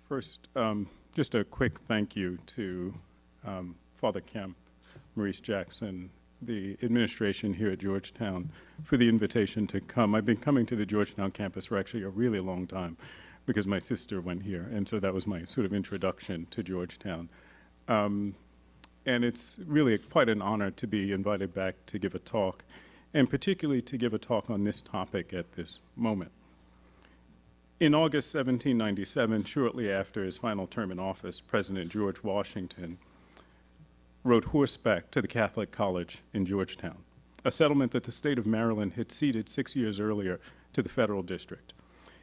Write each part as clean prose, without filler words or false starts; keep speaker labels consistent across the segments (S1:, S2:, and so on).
S1: First, just a quick thank you to Father Kemp, Maurice Jackson, the administration here at Georgetown for the invitation to come. I've been coming to the Georgetown campus for actually a really long time because my sister went here, and so that was my sort of introduction to Georgetown. And it's really quite an honor to be invited back to give a talk, and particularly to give a talk on this topic at this moment. In August 1797, shortly after his final term in office, President George Washington rode horseback to the Catholic College in Georgetown, a settlement that the state of Maryland had ceded 6 years earlier to the federal district.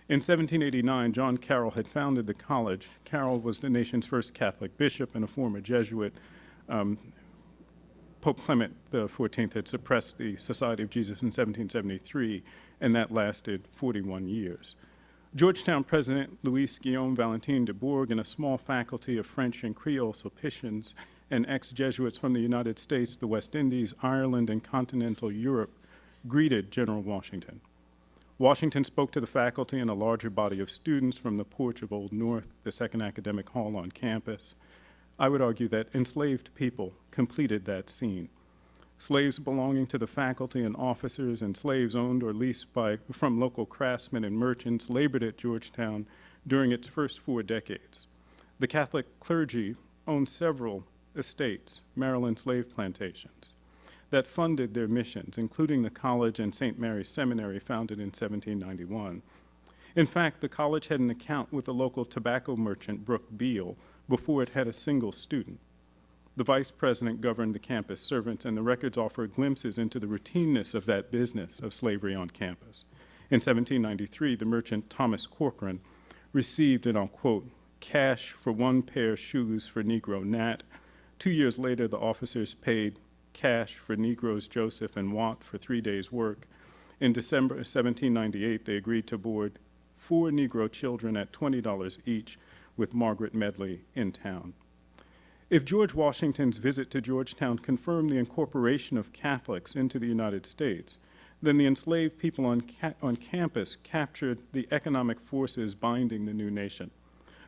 S1: In 1789, John Carroll had founded the college. Carroll was the nation's first Catholic bishop and a former Jesuit. Pope Clement XIV had suppressed the Society of Jesus in 1773, and that lasted 41 years. Georgetown President Louis Guillaume Valentin de Bourgh and a small faculty of French and Creole Sulpicians and ex-Jesuits from the United States, the West Indies, Ireland, and continental Europe greeted General Washington. Washington spoke to the faculty and a larger body of students from the porch of Old North, the second academic hall on campus. I would argue that enslaved people completed that scene. Slaves belonging to the faculty and officers and slaves owned or leased from local craftsmen and merchants labored at Georgetown during its first 4 decades. The Catholic clergy owned several estates, Maryland slave plantations, that funded their missions, including the college and St. Mary's Seminary founded in 1791. In fact, the college had an account with the local tobacco merchant, Brooke Beale, before it had a single student. The vice president governed the campus servants, and the records offer glimpses into the routineness of that business of slavery on campus. In 1793, the merchant Thomas Corcoran received, and I'll quote, cash for 1 pair shoes for Negro Nat. 2 years later, the officers paid cash for Negroes Joseph and Watt for 3 days' work. In December 1798, they agreed to board 4 Negro children at $20 each with Margaret Medley in town. If George Washington's visit to Georgetown confirmed the incorporation of Catholics into the United States, then the enslaved people on campus captured the economic forces binding the new nation.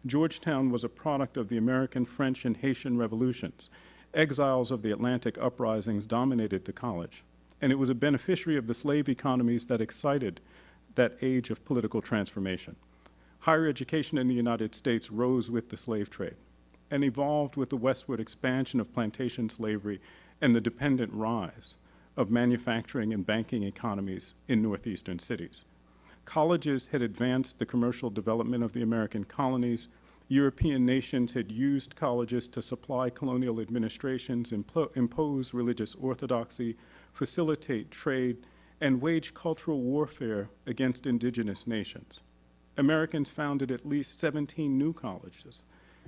S1: Georgetown was a product of the American, French, and Haitian revolutions. Exiles of the Atlantic uprisings dominated the college, and it was a beneficiary of the slave economies that excited that age of political transformation. Higher education in the United States rose with the slave trade and evolved with the westward expansion of plantation slavery and the dependent rise of manufacturing and banking economies in northeastern cities. Colleges had advanced the commercial development of the American colonies. European nations had used colleges to supply colonial administrations, impose religious orthodoxy, facilitate trade, and wage cultural warfare against indigenous nations. Americans founded at least 17 new colleges,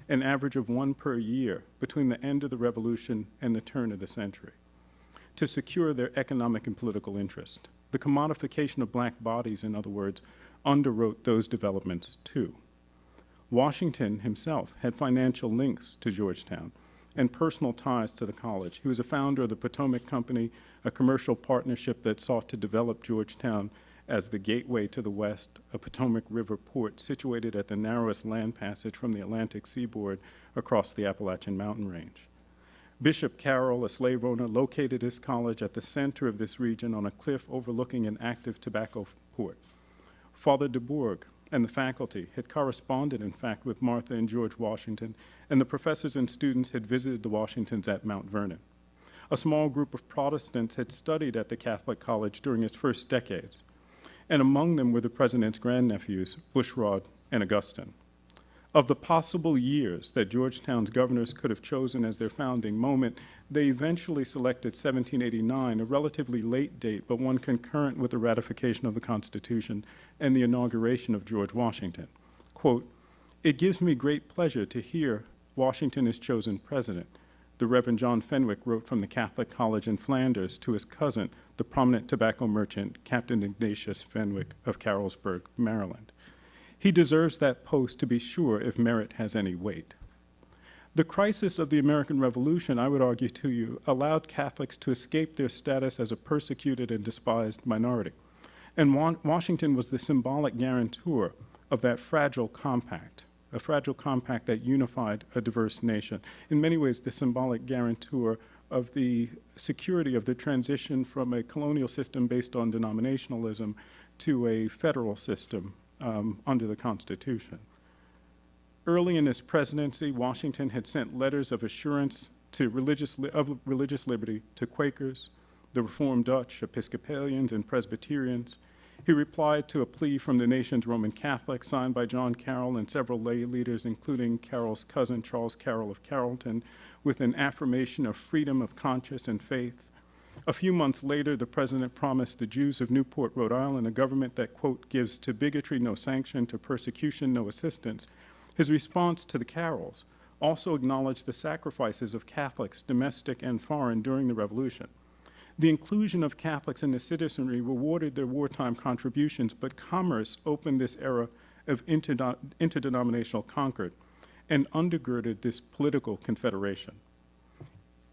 S1: an average of 1 per year between the end of the Revolution and the turn of the century, to secure their economic and political interest. The commodification of black bodies, in other words, underwrote those developments too. Washington himself had financial links to Georgetown and personal ties to the college. He was a founder of the Potomac Company, a commercial partnership that sought to develop Georgetown as the gateway to the West, a Potomac River port situated at the narrowest land passage from the Atlantic seaboard across the Appalachian mountain range. Bishop Carroll, a slave owner, located his college at the center of this region on a cliff overlooking an active tobacco port. Father de Bourgh and the faculty had corresponded, in fact, with Martha and George Washington, and the professors and students had visited the Washingtons at Mount Vernon. A small group of Protestants had studied at the Catholic College during its first decades, and among them were the president's grandnephews, Bushrod and Augustine. Of the possible years that Georgetown's governors could have chosen as their founding moment, they eventually selected 1789, a relatively late date, but one concurrent with the ratification of the Constitution and the inauguration of George Washington. Quote, "It gives me great pleasure to hear Washington is chosen president," the Reverend John Fenwick wrote from the Catholic College in Flanders to his cousin, the prominent tobacco merchant, Captain Ignatius Fenwick of Carrollsburg, Maryland. He deserves that post, to be sure, if merit has any weight. The crisis of the American Revolution, I would argue to you, allowed Catholics to escape their status as a persecuted and despised minority. And Washington was the symbolic guarantor of that fragile compact. a fragile compact that unified a diverse nation. In many ways, the symbolic guarantor of the security of the transition from a colonial system based on denominationalism to a federal system under the Constitution. Early in his presidency, Washington had sent letters of assurance to religious liberty to Quakers, the Reformed Dutch, Episcopalians, and Presbyterians. He replied to a plea from the nation's Roman Catholics signed by John Carroll and several lay leaders, including Carroll's cousin, Charles Carroll of Carrollton, with an affirmation of freedom of conscience and faith. A few months later, the president promised the Jews of Newport, Rhode Island, a government that, quote, gives to bigotry no sanction, to persecution no assistance. His response to the Carrolls also acknowledged the sacrifices of Catholics, domestic and foreign, during the Revolution. The inclusion of Catholics in the citizenry rewarded their wartime contributions, but commerce opened this era of interdenominational concord and undergirded this political confederation.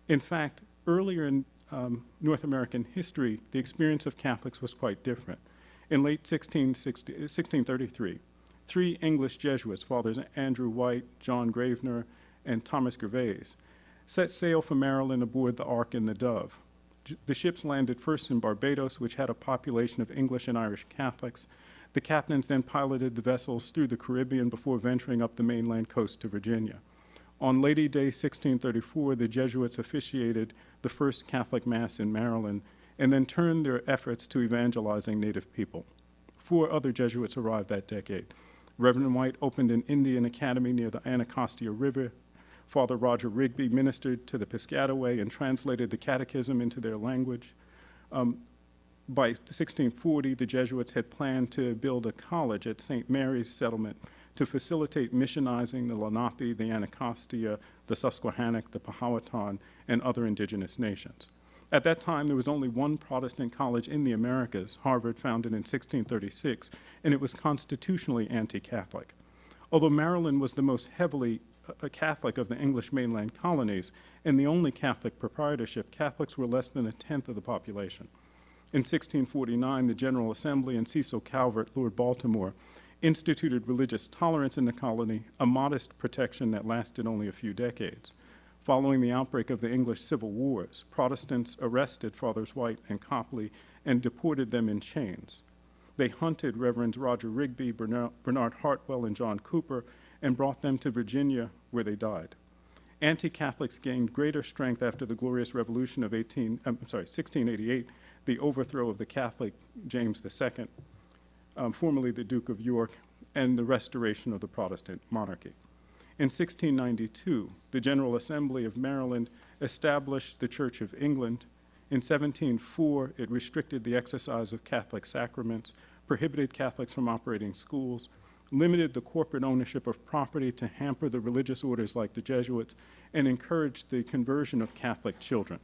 S1: In fact, earlier in North American history, the experience of Catholics was quite different. In late 1633, 3 English Jesuits, Fathers Andrew White, John Gravener, and Thomas Gervais, set sail for Maryland aboard the Ark and the Dove. The ships landed first in Barbados, which had a population of English and Irish Catholics. The captains then piloted the vessels through the Caribbean before venturing up the mainland coast to Virginia. On Lady Day 1634, the Jesuits officiated the first Catholic Mass in Maryland and then turned their efforts to evangelizing Native people. 4 other Jesuits arrived that decade. Reverend White opened an Indian academy near the Anacostia River. Father Roger Rigby ministered to the Piscataway and translated the catechism into their language. By 1640, the Jesuits had planned to build a college at St. Mary's Settlement to facilitate missionizing the Lenape, the Anacostia, the Susquehannock, the Powhatan, and other indigenous nations. At that time, there was only one Protestant college in the Americas, Harvard, founded in 1636, and it was constitutionally anti-Catholic. Although Maryland was the most heavily Catholic of the English mainland colonies and the only Catholic proprietorship, Catholics were less than 1/10 of the population. In 1649, the General Assembly and Cecil Calvert, Lord Baltimore, instituted religious tolerance in the colony, a modest protection that lasted only a few decades. Following the outbreak of the English Civil Wars, Protestants arrested Fathers White and Copley and deported them in chains. They hunted Reverends Roger Rigby, Bernard Hartwell, and John Cooper, and brought them to Virginia, where they died. Anti-Catholics gained greater strength after the Glorious Revolution of 1688, the overthrow of the Catholic James II, formerly the Duke of York, and the restoration of the Protestant monarchy. In 1692, the General Assembly of Maryland established the Church of England. In 1704, it restricted the exercise of Catholic sacraments, prohibited Catholics from operating schools, limited the corporate ownership of property to hamper the religious orders like the Jesuits, and encouraged the conversion of Catholic children.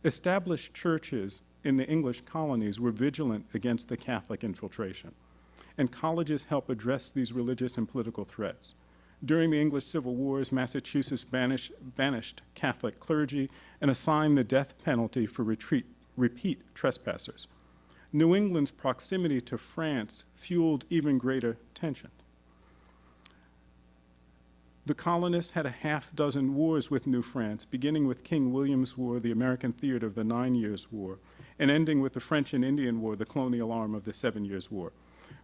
S1: Established churches in the English colonies were vigilant against the Catholic infiltration, and colleges helped address these religious and political threats. During the English Civil Wars, Massachusetts banished Catholic clergy and assigned the death penalty for repeat trespassers. New England's proximity to France fueled even greater tension. The colonists had a half-dozen wars with New France, beginning with King William's War, the American theater of the 9 Years' War, and ending with the French and Indian War, the colonial arm of the 7 Years' War.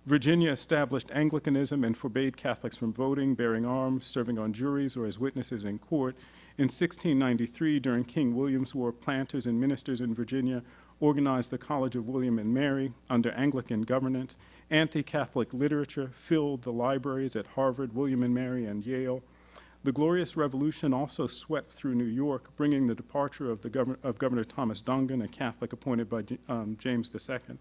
S1: Virginia established Anglicanism and forbade Catholics from voting, bearing arms, serving on juries, or as witnesses in court. In 1693, during King William's War, planters and ministers in Virginia organized the College of William and Mary under Anglican governance. Anti-Catholic literature filled the libraries at Harvard, William and Mary, and Yale. The Glorious Revolution also swept through New York, bringing the departure of Governor Thomas Dongan, a Catholic appointed by James II.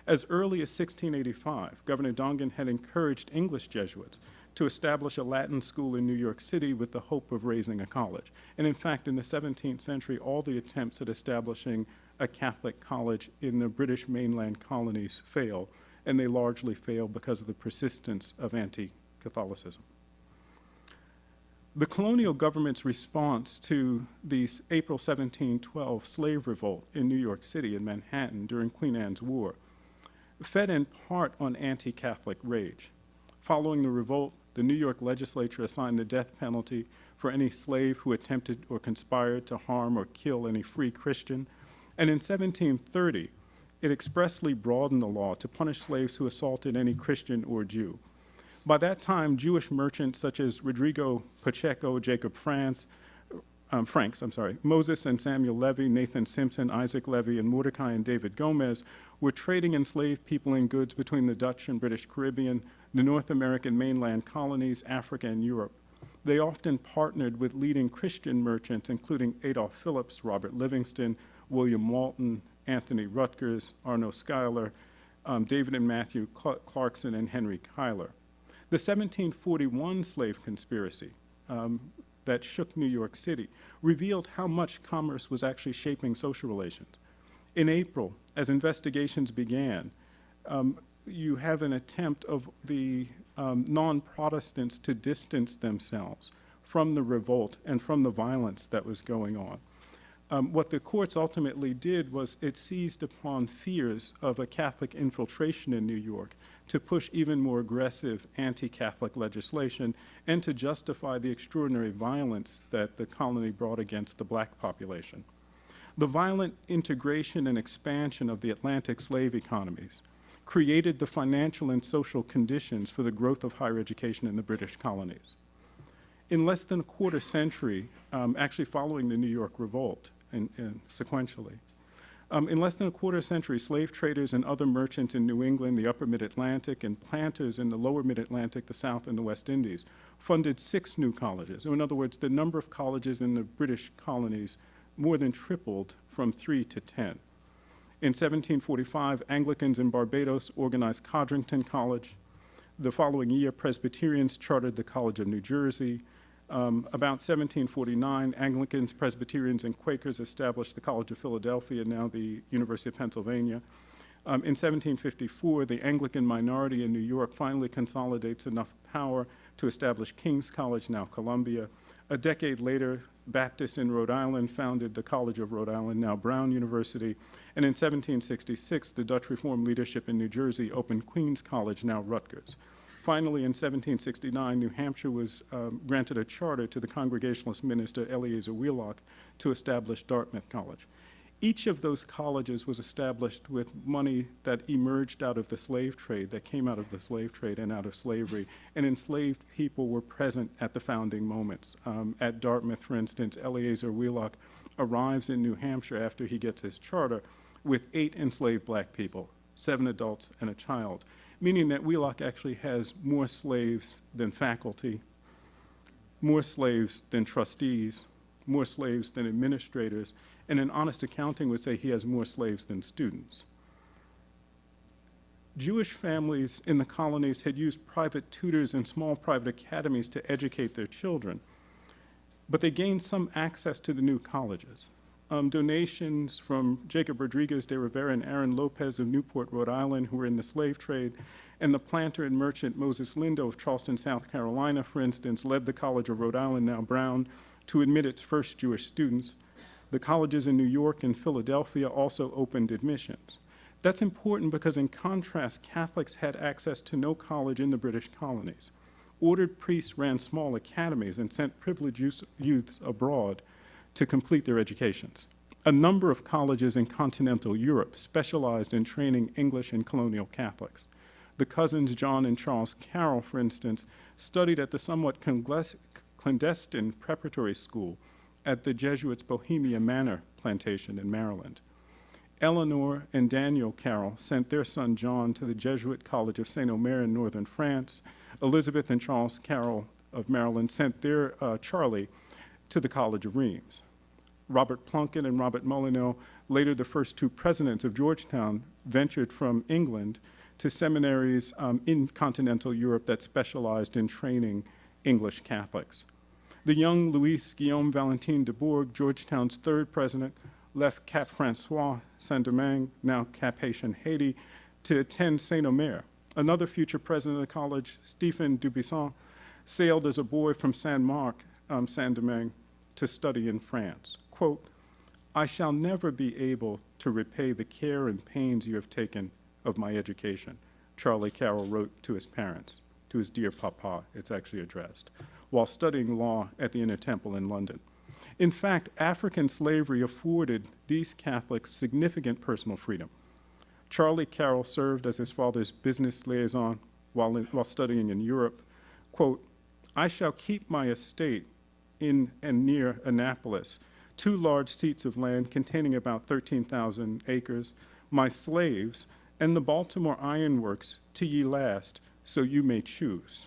S1: As early as 1685, Governor Dongan had encouraged English Jesuits to establish a Latin school in New York City with the hope of raising a college. And in fact, in the 17th century, all the attempts at establishing a Catholic college in the British mainland colonies failed, and they largely failed because of the persistence of anti-Catholicism. The colonial government's response to the April 1712 slave revolt in New York City and Manhattan during Queen Anne's War fed in part on anti-Catholic rage. Following the revolt, the New York legislature assigned the death penalty for any slave who attempted or conspired to harm or kill any free Christian. And in 1730, it expressly broadened the law to punish slaves who assaulted any Christian or Jew. By that time, Jewish merchants such as Rodrigo Pacheco, Jacob Franks, Moses and Samuel Levy, Nathan Simpson, Isaac Levy, and Mordecai and David Gomez were trading enslaved people and goods between the Dutch and British Caribbean, the North American mainland colonies, Africa, and Europe. They often partnered with leading Christian merchants, including Adolph Phillips, Robert Livingston, William Walton, Anthony Rutgers, Arno Schuyler, David and Matthew Clarkson, and Henry Cuyler. The 1741 slave conspiracy that shook New York City revealed how much commerce was actually shaping social relations. In April, as investigations began, you have an attempt of the non-Protestants to distance themselves from the revolt and from the violence that was going on. What the courts ultimately did was it seized upon fears of a Catholic infiltration in New York to push even more aggressive anti-Catholic legislation and to justify the extraordinary violence that the colony brought against the black population. The violent integration and expansion of the Atlantic slave economies created the financial and social conditions for the growth of higher education in the British colonies. In less than a quarter century, actually following the New York Revolt, sequentially, in less than a quarter century, slave traders and other merchants in New England, the upper mid-Atlantic, and planters in the lower mid-Atlantic, the South, and the West Indies funded 6 new colleges. In other words, the number of colleges in the British colonies more than tripled from 3 to 10. In 1745, Anglicans in Barbados organized Codrington College. The following year, Presbyterians chartered the College of New Jersey. About 1749, Anglicans, Presbyterians, and Quakers established the College of Philadelphia, now the University of Pennsylvania. In 1754, the Anglican minority in New York finally consolidates enough power to establish King's College, now Columbia. A decade later, Baptists in Rhode Island founded the College of Rhode Island, now Brown University. And in 1766, the Dutch Reform leadership in New Jersey opened Queens College, now Rutgers. Finally, in 1769, New Hampshire was granted a charter to the Congregationalist minister Eleazar Wheelock to establish Dartmouth College. Each of those colleges was established with money that emerged out of the slave trade, that came out of the slave trade and out of slavery, and enslaved people were present at the founding moments. At Dartmouth, for instance, Eleazar Wheelock arrives in New Hampshire after he gets his charter with 8 enslaved black people, 7 adults and a child, meaning that Wheelock actually has more slaves than faculty, more slaves than trustees, more slaves than administrators, and an honest accounting would say he has more slaves than students. Jewish families in the colonies had used private tutors and small private academies to educate their children, but they gained some access to the new colleges. Donations from Jacob Rodriguez de Rivera and Aaron Lopez of Newport, Rhode Island, who were in the slave trade, and the planter and merchant Moses Lindo of Charleston, South Carolina, for instance, led the College of Rhode Island, now Brown, to admit its first Jewish students. The colleges in New York and Philadelphia also opened admissions. That's important because, in contrast, Catholics had access to no college in the British colonies. Ordered priests ran small academies and sent privileged youths abroad to complete their educations. A number of colleges in continental Europe specialized in training English and colonial Catholics. The cousins John and Charles Carroll, for instance, studied at the somewhat clandestine preparatory school at the Jesuits' Bohemia Manor plantation in Maryland. Eleanor and Daniel Carroll sent their son John to the Jesuit College of St. Omer in northern France. Elizabeth and Charles Carroll of Maryland sent their Charlie to the College of Reims. Robert Plunkett and Robert Molyneux, later the first 2 presidents of Georgetown, ventured from England to seminaries in continental Europe that specialized in training English Catholics. The young Louis Guillaume Valentin de Bourgh, Georgetown's 3rd president, left Cap Francois, Saint-Domingue, now Cap Haitian Haiti, to attend Saint-Omer. Another future president of the college, Stephen Dubuisson, sailed as a boy from Saint-Marc, Saint-Domingue, to study in France. Quote, "I shall never be able to repay the care and pains you have taken of my education," Charlie Carroll wrote to his parents, to his dear papa, it's actually addressed, while studying law at the Inner Temple in London. In fact, African slavery afforded these Catholics significant personal freedom. Charlie Carroll served as his father's business liaison while studying in Europe. Quote, "I shall keep my estate in and near Annapolis, 2 large seats of land containing about 13,000 acres, my slaves, and the Baltimore Iron Works to ye last, so you may choose."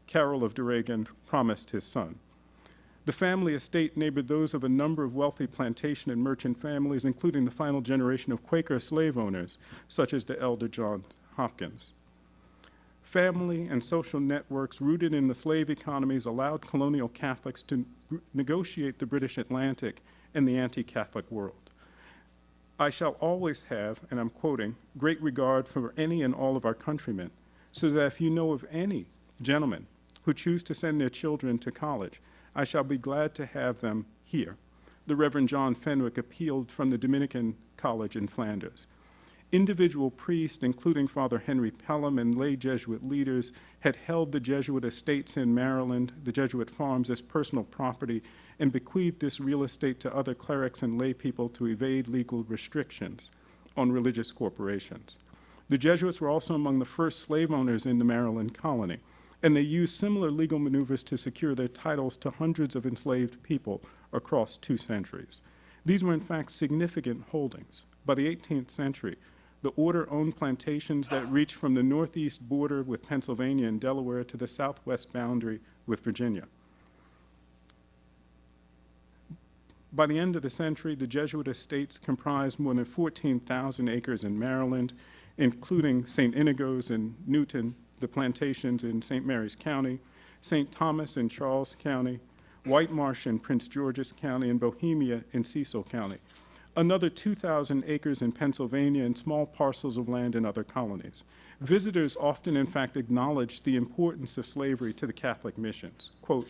S1: Carroll of Duregan promised his son. The family estate neighbored those of a number of wealthy plantation and merchant families, including the final generation of Quaker slave owners, such as the elder John Hopkins. Family and social networks rooted in the slave economies allowed colonial Catholics to negotiate the British Atlantic and the anti-Catholic world. "I shall always have," and I'm quoting, "great regard for any and all of our countrymen, so that if you know of any gentlemen who choose to send their children to college, I shall be glad to have them here." The Reverend John Fenwick appealed from the Dominican College in Flanders. Individual priests, including Father Henry Pelham and lay Jesuit leaders, had held the Jesuit estates in Maryland, the Jesuit farms, as personal property, and bequeathed this real estate to other clerics and lay people to evade legal restrictions on religious corporations. The Jesuits were also among the first slave owners in the Maryland colony, and they used similar legal maneuvers to secure their titles to hundreds of enslaved people across 2 centuries. These were in fact significant holdings. By the 18th century, the order owned plantations that reached from the northeast border with Pennsylvania and Delaware to the southwest boundary with Virginia. By the end of the century, the Jesuit estates comprised more than 14,000 acres in Maryland, including St. Inigo's in Newton, the plantations in St. Mary's County, St. Thomas in Charles County, White Marsh in Prince George's County, and Bohemia in Cecil County. Another 2,000 acres in Pennsylvania and small parcels of land in other colonies. Visitors often, in fact, acknowledged the importance of slavery to the Catholic missions. Quote,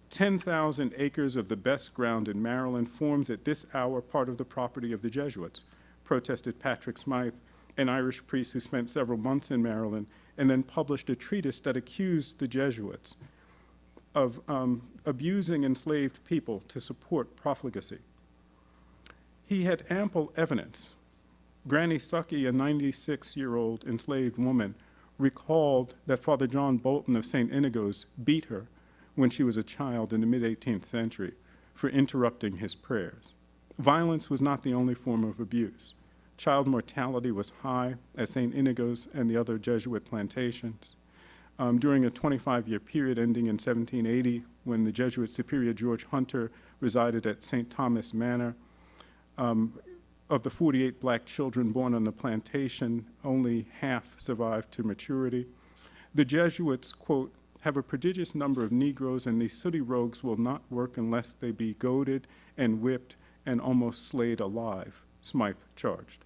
S1: 10,000 acres of the best ground in Maryland forms at this hour part of the property of the Jesuits, protested Patrick Smythe, an Irish priest who spent several months in Maryland and then published a treatise that accused the Jesuits of abusing enslaved people to support profligacy. He had ample evidence. Granny Sucky, a 96-year-old enslaved woman, recalled that Father John Bolton of St. Inigo's beat her when she was a child in the mid-18th century for interrupting his prayers. Violence was not the only form of abuse. Child mortality was high at St. Inigo's and the other Jesuit plantations. During a 25-year period ending in 1780, when the Jesuit Superior George Hunter resided at St. Thomas Manor, of the 48 black children born on the plantation, only half survived to maturity. The Jesuits, quote, "have a prodigious number of Negroes, and these sooty rogues will not work unless they be goaded and whipped and almost slayed alive," Smythe charged.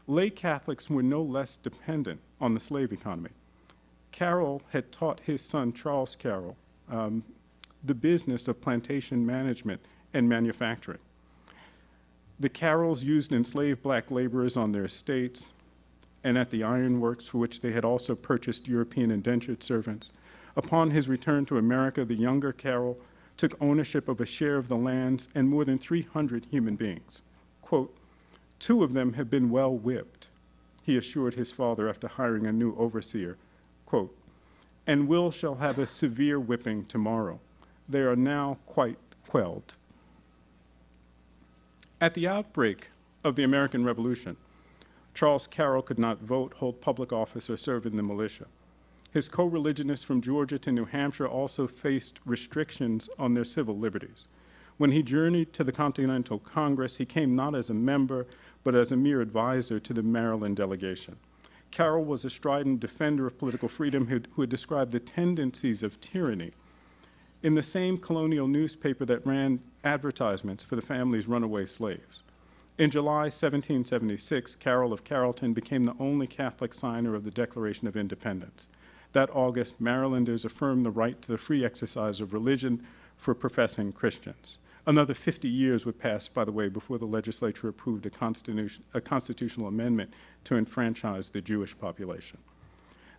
S1: Lay Catholics were no less dependent on the slave economy. Carroll had taught his son, Charles Carroll, the business of plantation management and manufacturing. The Carrolls used enslaved black laborers on their estates and at the iron works, for which they had also purchased European indentured servants. Upon his return to America, the younger Carroll took ownership of a share of the lands and more than 300 human beings. Quote, "2 of them have been well whipped," he assured his father after hiring a new overseer. Quote, "and Will shall have a severe whipping tomorrow. They are now quite quelled." At the outbreak of the American Revolution, Charles Carroll could not vote, hold public office, or serve in the militia. His co-religionists from Georgia to New Hampshire also faced restrictions on their civil liberties. When he journeyed to the Continental Congress, he came not as a member, but as a mere advisor to the Maryland delegation. Carroll was a strident defender of political freedom who had described the tendencies of tyranny in the same colonial newspaper that ran advertisements for the family's runaway slaves. In July 1776, Carroll of Carrollton became the only Catholic signer of the Declaration of Independence. That August, Marylanders affirmed the right to the free exercise of religion for professing Christians. Another 50 years would pass, by the way, before the legislature approved a constitutional amendment to enfranchise the Jewish population.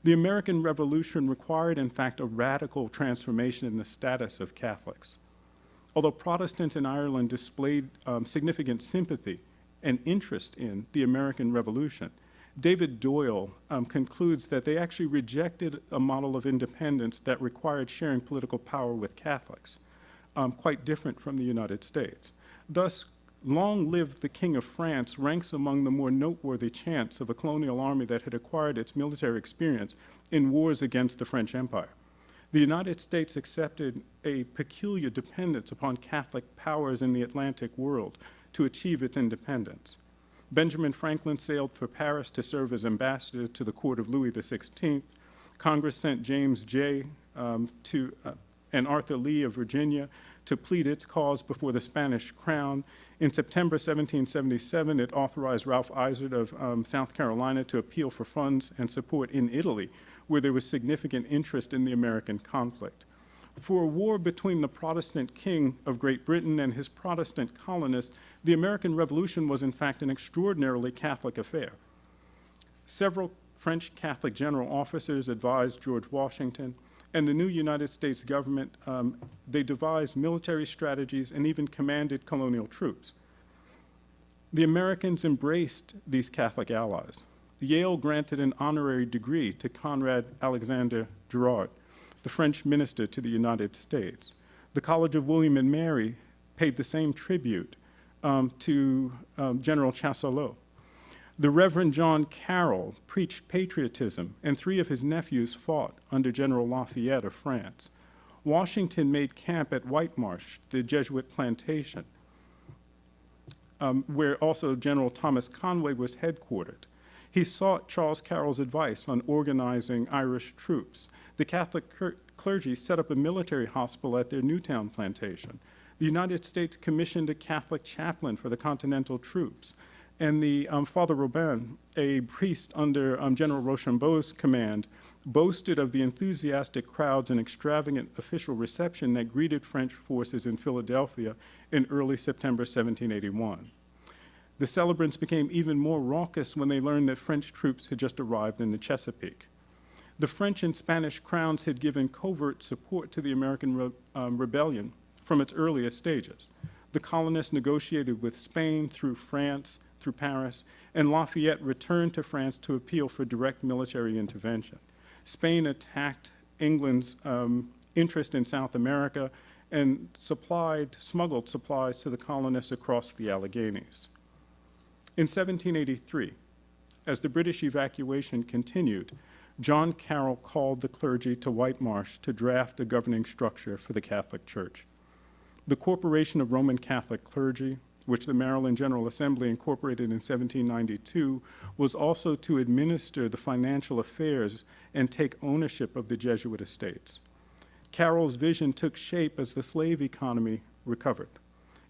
S1: The American Revolution required, in fact, a radical transformation in the status of Catholics. Although Protestants in Ireland displayed significant sympathy and interest in the American Revolution, David Doyle concludes that they actually rejected a model of independence that required sharing political power with Catholics, quite different from the United States. Thus, "Long live the King of France" ranks among the more noteworthy chants of a colonial army that had acquired its military experience in wars against the French Empire. The United States accepted a peculiar dependence upon Catholic powers in the Atlantic world to achieve its independence. Benjamin Franklin sailed for Paris to serve as ambassador to the court of Louis XVI. Congress sent James Jay and Arthur Lee of Virginia to plead its cause before the Spanish crown. In September 1777, it authorized Ralph Izard of South Carolina to appeal for funds and support in Italy, where there was significant interest in the American conflict. For a war between the Protestant king of Great Britain and his Protestant colonists, the American Revolution was in fact an extraordinarily Catholic affair. Several French Catholic general officers advised George Washington, and the new United States government, they devised military strategies and even commanded colonial troops. The Americans embraced these Catholic allies. Yale granted an honorary degree to Conrad Alexander Girard, the French minister to the United States. The College of William and Mary paid the same tribute to General Chasseloup. The Reverend John Carroll preached patriotism, and 3 of his nephews fought under General Lafayette of France. Washington made camp at White Marsh, the Jesuit plantation, where also General Thomas Conway was headquartered. He sought Charles Carroll's advice on organizing Irish troops. The Catholic clergy set up a military hospital at their Newtown plantation. The United States commissioned a Catholic chaplain for the Continental troops. And the Father Robin, a priest under General Rochambeau's command, boasted of the enthusiastic crowds and extravagant official reception that greeted French forces in Philadelphia in early September 1781. The celebrants became even more raucous when they learned that French troops had just arrived in the Chesapeake. The French and Spanish crowns had given covert support to the American rebellion from its earliest stages. The colonists negotiated with Spain through France, through Paris, and Lafayette returned to France to appeal for direct military intervention. Spain attacked England's interest in South America and smuggled supplies to the colonists across the Alleghenies. In 1783, as the British evacuation continued, John Carroll called the clergy to White Marsh to draft a governing structure for the Catholic Church. The Corporation of Roman Catholic Clergy, which the Maryland General Assembly incorporated in 1792, was also to administer the financial affairs and take ownership of the Jesuit estates. Carroll's vision took shape as the slave economy recovered,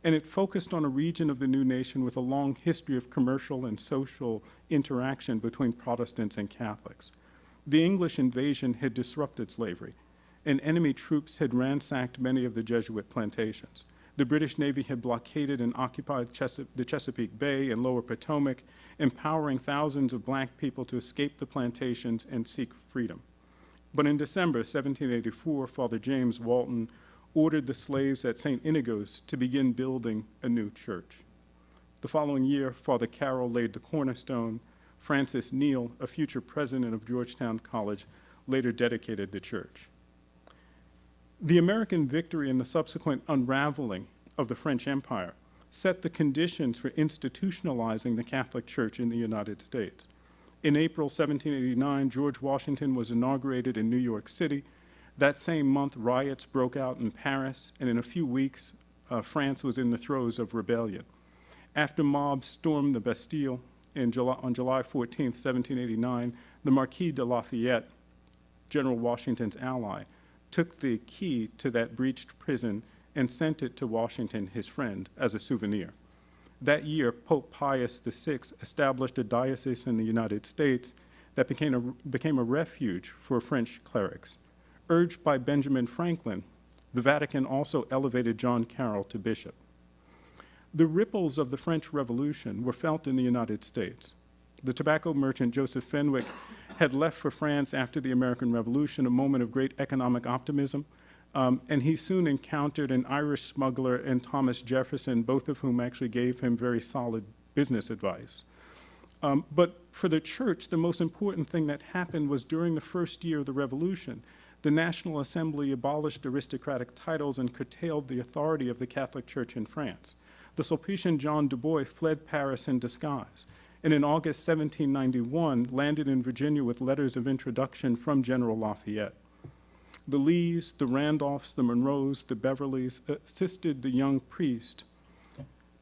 S1: and it focused on a region of the new nation with a long history of commercial and social interaction between Protestants and Catholics. The English invasion had disrupted slavery, and enemy troops had ransacked many of the Jesuit plantations. The British Navy had blockaded and occupied the Chesapeake Bay and Lower Potomac, empowering thousands of black people to escape the plantations and seek freedom. But in December 1784, Father James Walton ordered the slaves at St. Inigo's to begin building a new church. The following year, Father Carroll laid the cornerstone. Francis Neal, a future president of Georgetown College, later dedicated the church. The American victory and the subsequent unraveling of the French Empire set the conditions for institutionalizing the Catholic Church in the United States. In April 1789, George Washington was inaugurated in New York City. That same month, riots broke out in Paris, and in a few weeks, France was in the throes of rebellion. After mobs stormed the Bastille on July 14, 1789, the Marquis de Lafayette, General Washington's ally, took the key to that breached prison and sent it to Washington, his friend, as a souvenir. That year, Pope Pius VI established a diocese in the United States that became a refuge for French clerics. Urged by Benjamin Franklin, the Vatican also elevated John Carroll to bishop. The ripples of the French Revolution were felt in the United States. The tobacco merchant Joseph Fenwick had left for France after the American Revolution, a moment of great economic optimism. And he soon encountered an Irish smuggler and Thomas Jefferson, both of whom actually gave him very solid business advice. But for the church, the most important thing that happened was during the first year of the Revolution, the National Assembly abolished aristocratic titles and curtailed the authority of the Catholic Church in France. The Sulpician John du Bois fled Paris in disguise, and in August 1791 landed in Virginia with letters of introduction from General Lafayette. The Lees, the Randolphs, the Monroes, the Beverleys assisted the young priest.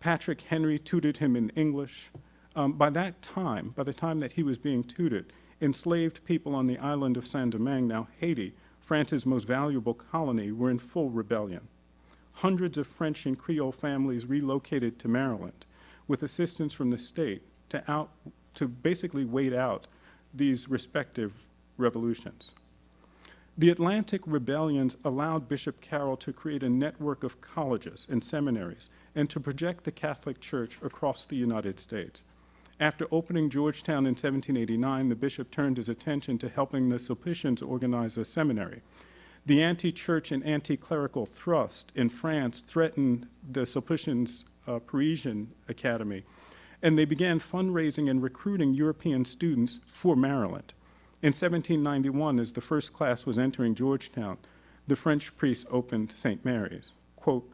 S1: Patrick Henry tutored him in English. By the time that he was being tutored, enslaved people on the island of Saint-Domingue, now Haiti, France's most valuable colony, were in full rebellion. Hundreds of French and Creole families relocated to Maryland with assistance from the state to basically wait out these respective revolutions. The Atlantic rebellions allowed Bishop Carroll to create a network of colleges and seminaries and to project the Catholic Church across the United States. After opening Georgetown in 1789, the bishop turned his attention to helping the Sulpicians organize a seminary. The anti-church and anti-clerical thrust in France threatened the Sulpicians' Parisian academy, and they began fundraising and recruiting European students for Maryland. In 1791, as the first class was entering Georgetown, the French priest opened St. Mary's. Quote,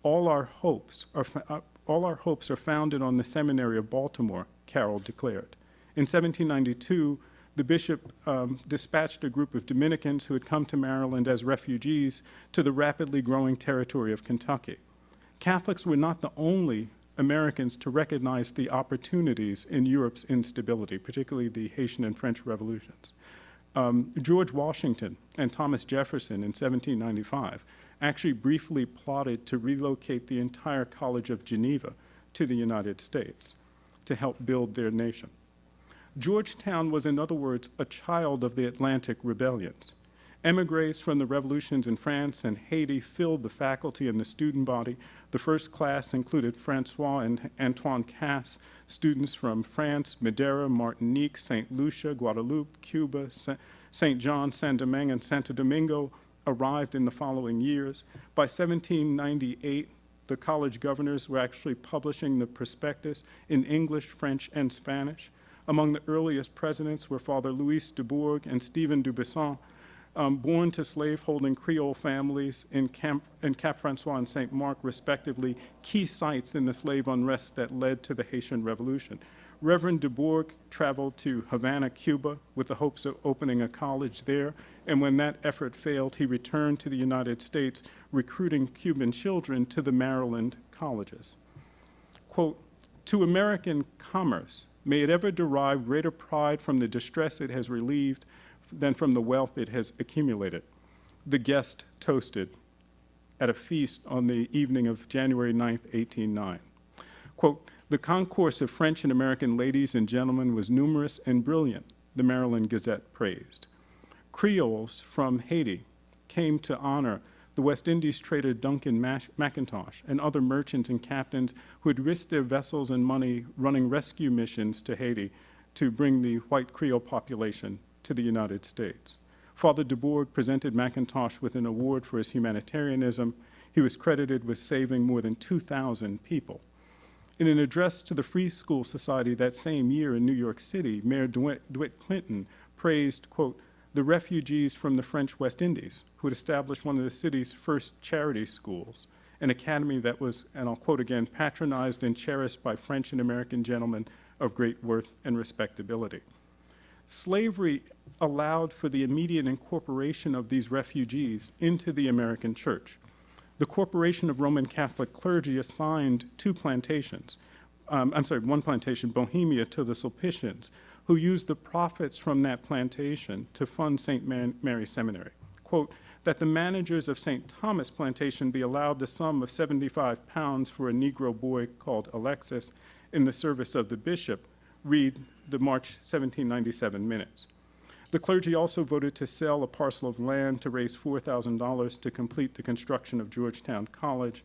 S1: all our hopes are founded on the seminary of Baltimore, Carroll declared. In 1792, the bishop dispatched a group of Dominicans who had come to Maryland as refugees to the rapidly growing territory of Kentucky. Catholics were not the only Americans to recognize the opportunities in Europe's instability, particularly the Haitian and French revolutions. George Washington and Thomas Jefferson in 1795 actually briefly plotted to relocate the entire College of Geneva to the United States to help build their nation. Georgetown was, in other words, a child of the Atlantic rebellions. Emigres from the revolutions in France and Haiti filled the faculty and the student body. The first class included Francois and Antoine Casse, students from France, Madeira, Martinique, St. Lucia, Guadeloupe, Cuba, St. John, Saint-Domingue, and Santo Domingo arrived in the following years. By 1798, the college governors were actually publishing the prospectus in English, French, and Spanish. Among the earliest presidents were Father Louis Dubourg and Stephen Dubuisson, born to slaveholding Creole families in Cap Francois and St. Mark, respectively, key sites in the slave unrest that led to the Haitian Revolution. Reverend Dubourg traveled to Havana, Cuba, with the hopes of opening a college there, and when that effort failed, he returned to the United States, recruiting Cuban children to the Maryland colleges. Quote, to American commerce, may it ever derive greater pride from the distress it has relieved than from the wealth it has accumulated. The guest toasted at a feast on the evening of January 9th, 1809. Quote, the concourse of French and American ladies and gentlemen was numerous and brilliant, the Maryland Gazette praised. Creoles from Haiti came to honor the West Indies trader Duncan McIntosh and other merchants and captains who had risked their vessels and money running rescue missions to Haiti to bring the white Creole population to the United States. Father Dubourg presented McIntosh with an award for his humanitarianism. He was credited with saving more than 2,000 people. In an address to the Free School Society that same year in New York City, Mayor DeWitt Clinton praised, quote, the refugees from the French West Indies who had established one of the city's first charity schools, an academy that was, and I'll quote again, patronized and cherished by French and American gentlemen of great worth and respectability. Slavery allowed for the immediate incorporation of these refugees into the American church. The Corporation of Roman Catholic Clergy assigned one plantation, Bohemia, to the Sulpicians, who used the profits from that plantation to fund St. Mary's Seminary. Quote, that the managers of St. Thomas Plantation be allowed the sum of 75 pounds for a Negro boy called Alexis in the service of the bishop, read the March 1797 minutes. The clergy also voted to sell a parcel of land to raise $4,000 to complete the construction of Georgetown College.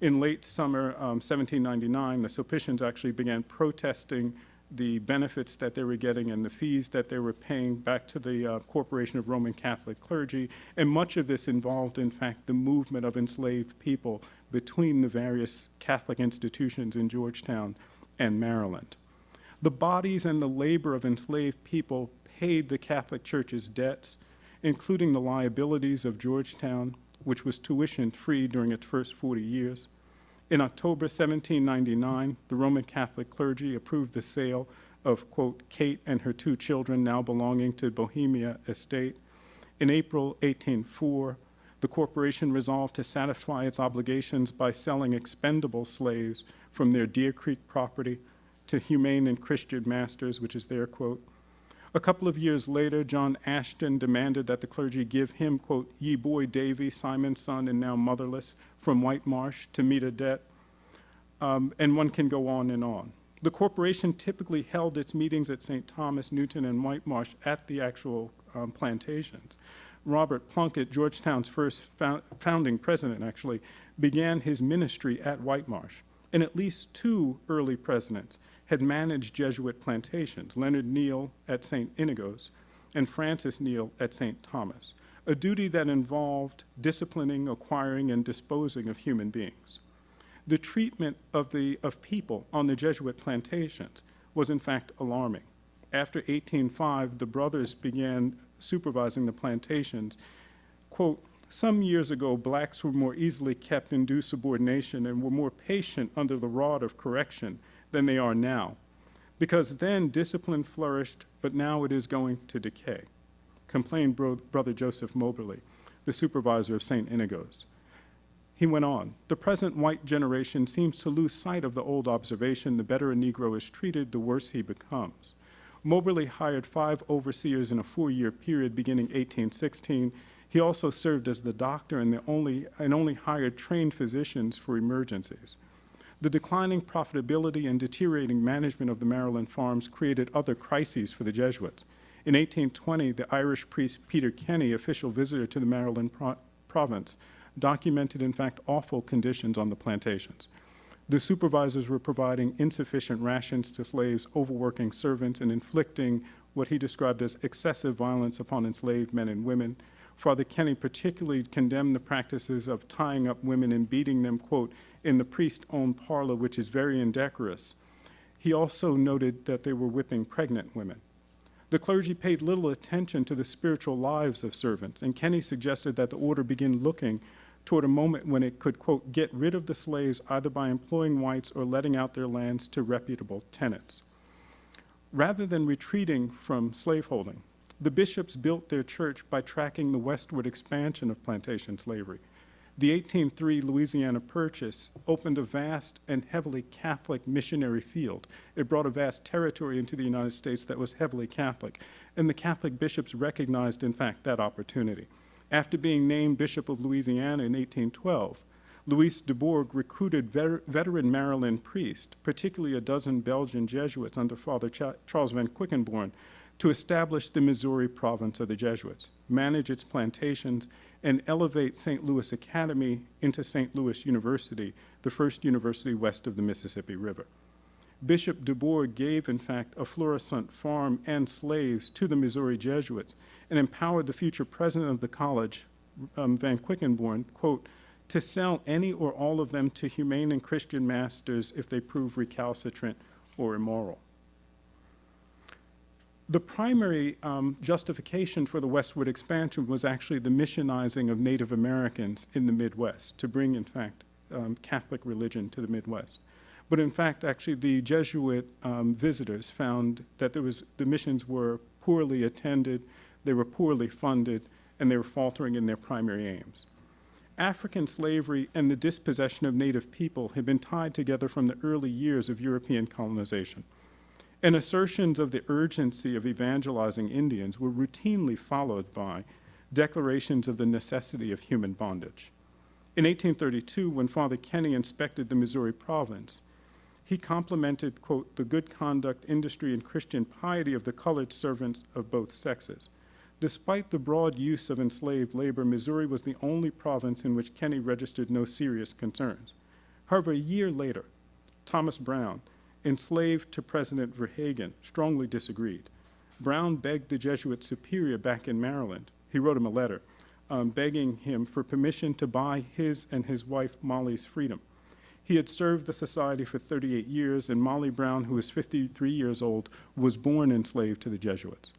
S1: In late summer 1799, the Sulpicians actually began protesting the benefits that they were getting and the fees that they were paying back to the Corporation of Roman Catholic Clergy. And much of this involved, in fact, the movement of enslaved people between the various Catholic institutions in Georgetown and Maryland. The bodies and the labor of enslaved people paid the Catholic Church's debts, including the liabilities of Georgetown, which was tuition-free during its first 40 years. In October 1799, the Roman Catholic clergy approved the sale of, quote, Kate and her 2 children now belonging to Bohemia estate. In April 1804, the corporation resolved to satisfy its obligations by selling expendable slaves from their Deer Creek property to humane and Christian masters, which is their quote. A couple of years later, John Ashton demanded that the clergy give him, quote, ye boy Davy, Simon's son and now motherless, from White Marsh to meet a debt. And one can go on and on. The corporation typically held its meetings at St. Thomas, Newton, and White Marsh at the actual plantations. Robert Plunkett, Georgetown's first founding president, actually, began his ministry at White Marsh. And at least 2 early presidents had managed Jesuit plantations, Leonard Neal at St. Inigo's and Francis Neal at St. Thomas, a duty that involved disciplining, acquiring, and disposing of human beings. The treatment of people on the Jesuit plantations was in fact alarming. After 1805, the brothers began supervising the plantations. Quote, some years ago, blacks were more easily kept in due subordination and were more patient under the rod of correction than they are now, because then discipline flourished, but now it is going to decay, complained Brother Joseph Moberly, the supervisor of St. Inigo's. He went on, the present white generation seems to lose sight of the old observation, the better a Negro is treated, the worse he becomes. Moberly hired 5 overseers in a 4-year period beginning 1816. He also served as the doctor and only hired trained physicians for emergencies. The declining profitability and deteriorating management of the Maryland farms created other crises for the Jesuits. In 1820, the Irish priest Peter Kenny, official visitor to the Maryland province, documented, in fact, awful conditions on the plantations. The supervisors were providing insufficient rations to slaves, overworking servants, and inflicting what he described as excessive violence upon enslaved men and women. Father Kenny particularly condemned the practices of tying up women and beating them, quote, in the priest-owned parlor, which is very indecorous. He also noted that they were whipping pregnant women. The clergy paid little attention to the spiritual lives of servants, and Kenny suggested that the order begin looking toward a moment when it could, quote, get rid of the slaves either by employing whites or letting out their lands to reputable tenants. Rather than retreating from slaveholding, the bishops built their church by tracking the westward expansion of plantation slavery. The 1803 Louisiana Purchase opened a vast and heavily Catholic missionary field. It brought a vast territory into the United States that was heavily Catholic, and the Catholic bishops recognized, in fact, that opportunity. After being named Bishop of Louisiana in 1812, Louis de Bourgh recruited veteran Maryland priests, particularly a dozen Belgian Jesuits under Father Charles Van Quickenborne, to establish the Missouri province of the Jesuits, manage its plantations, and elevate St. Louis Academy into St. Louis University, the first university west of the Mississippi River. Bishop de Bourgh gave, in fact, a florissant farm and slaves to the Missouri Jesuits and empowered the future president of the college, Van Quickenborne, quote, to sell any or all of them to humane and Christian masters if they prove recalcitrant or immoral. The primary justification for the westward expansion was actually the missionizing of Native Americans in the Midwest, to bring, in fact, Catholic religion to the Midwest. But in fact, actually, the Jesuit visitors found that the missions were poorly attended, they were poorly funded, and they were faltering in their primary aims. African slavery and the dispossession of Native people had been tied together from the early years of European colonization. And assertions of the urgency of evangelizing Indians were routinely followed by declarations of the necessity of human bondage. In 1832, when Father Kenny inspected the Missouri province, he complimented, quote, the good conduct, industry, and Christian piety of the colored servants of both sexes. Despite the broad use of enslaved labor, Missouri was the only province in which Kenny registered no serious concerns. However, a year later, Thomas Brown, enslaved to President Verhagen, strongly disagreed. Brown begged the Jesuit superior back in Maryland. He wrote him a letter begging him for permission to buy his and his wife Molly's freedom. He had served the society for 38 years, and Molly Brown, who was 53 years old, was born enslaved to the Jesuits.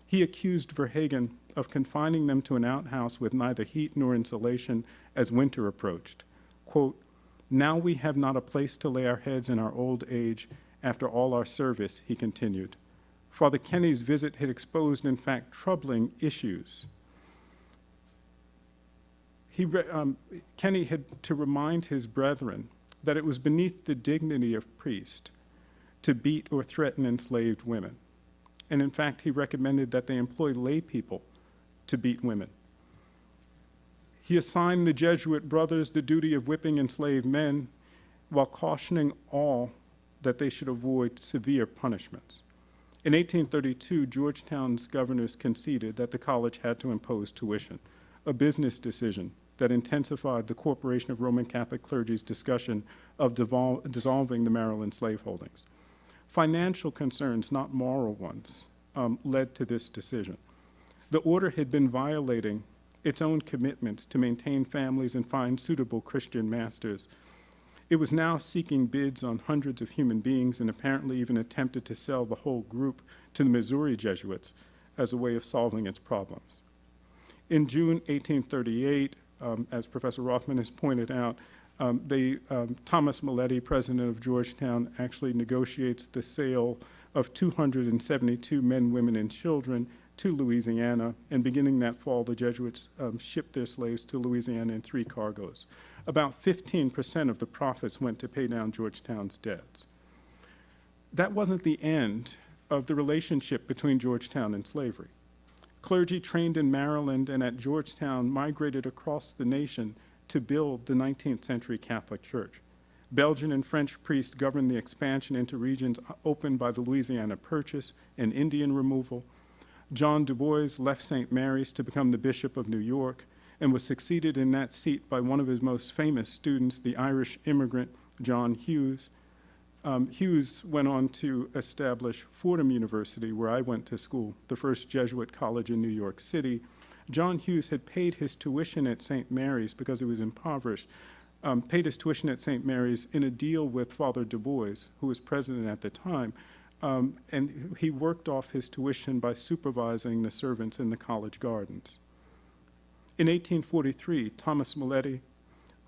S1: He accused Verhagen of confining them to an outhouse with neither heat nor insulation as winter approached. Quote, "Now we have not a place to lay our heads in our old age after all our service," he continued. Father Kenny's visit had exposed, in fact, troubling issues. Kenny had to remind his brethren that it was beneath the dignity of priest to beat or threaten enslaved women. And in fact, he recommended that they employ lay people to beat women. He assigned the Jesuit brothers the duty of whipping enslaved men while cautioning all that they should avoid severe punishments. In 1832, Georgetown's governors conceded that the college had to impose tuition, a business decision that intensified the Corporation of Roman Catholic Clergy's discussion of dissolving the Maryland slaveholdings. Financial concerns, not moral ones, led to this decision. The order had been violating its own commitments to maintain families and find suitable Christian masters. It was now seeking bids on hundreds of human beings and apparently even attempted to sell the whole group to the Missouri Jesuits as a way of solving its problems. In June 1838, as Professor Rothman has pointed out, Thomas Maletti, president of Georgetown, actually negotiates the sale of 272 men, women, and children to Louisiana, and beginning that fall, the Jesuits shipped their slaves to Louisiana in 3 cargoes. About 15% of the profits went to pay down Georgetown's debts. That wasn't the end of the relationship between Georgetown and slavery. Clergy trained in Maryland and at Georgetown migrated across the nation to build the 19th century Catholic Church. Belgian and French priests governed the expansion into regions opened by the Louisiana Purchase and Indian removal. John Du Bois left St. Mary's to become the Bishop of New York and was succeeded in that seat by one of his most famous students, the Irish immigrant John Hughes. Hughes went on to establish Fordham University, where I went to school, the first Jesuit college in New York City. John Hughes had paid his tuition at St. Mary's because he was impoverished, paid his tuition at St. Mary's in a deal with Father Du Bois, who was president at the time, and he worked off his tuition by supervising the servants in the college gardens. In 1843, Thomas Maletti,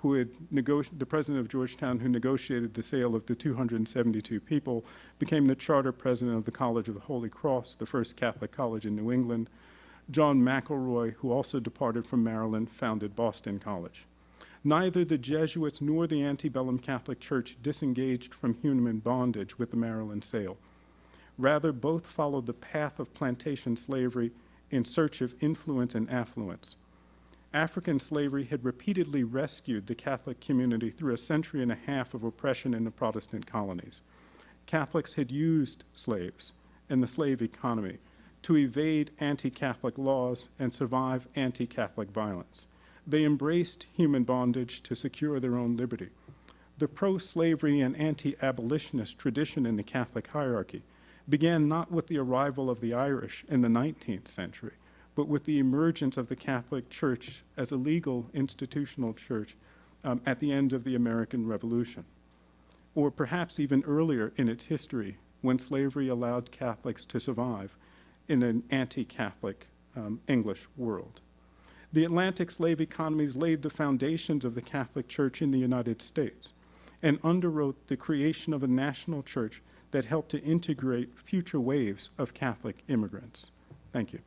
S1: the president of Georgetown, who negotiated the sale of the 272 people, became the charter president of the College of the Holy Cross, the first Catholic college in New England. John McElroy, who also departed from Maryland, founded Boston College. Neither the Jesuits nor the antebellum Catholic Church disengaged from human bondage with the Maryland sale. Rather, both followed the path of plantation slavery in search of influence and affluence. African slavery had repeatedly rescued the Catholic community through a century and a half of oppression in the Protestant colonies. Catholics had used slaves and the slave economy to evade anti-Catholic laws and survive anti-Catholic violence. They embraced human bondage to secure their own liberty. The pro-slavery and anti-abolitionist tradition in the Catholic hierarchy began not with the arrival of the Irish in the 19th century, but with the emergence of the Catholic Church as a legal institutional church at the end of the American Revolution, or perhaps even earlier in its history when slavery allowed Catholics to survive in an anti-Catholic English world. The Atlantic slave economies laid the foundations of the Catholic Church in the United States and underwrote the creation of a national church that helped to integrate future waves of Catholic immigrants. Thank you.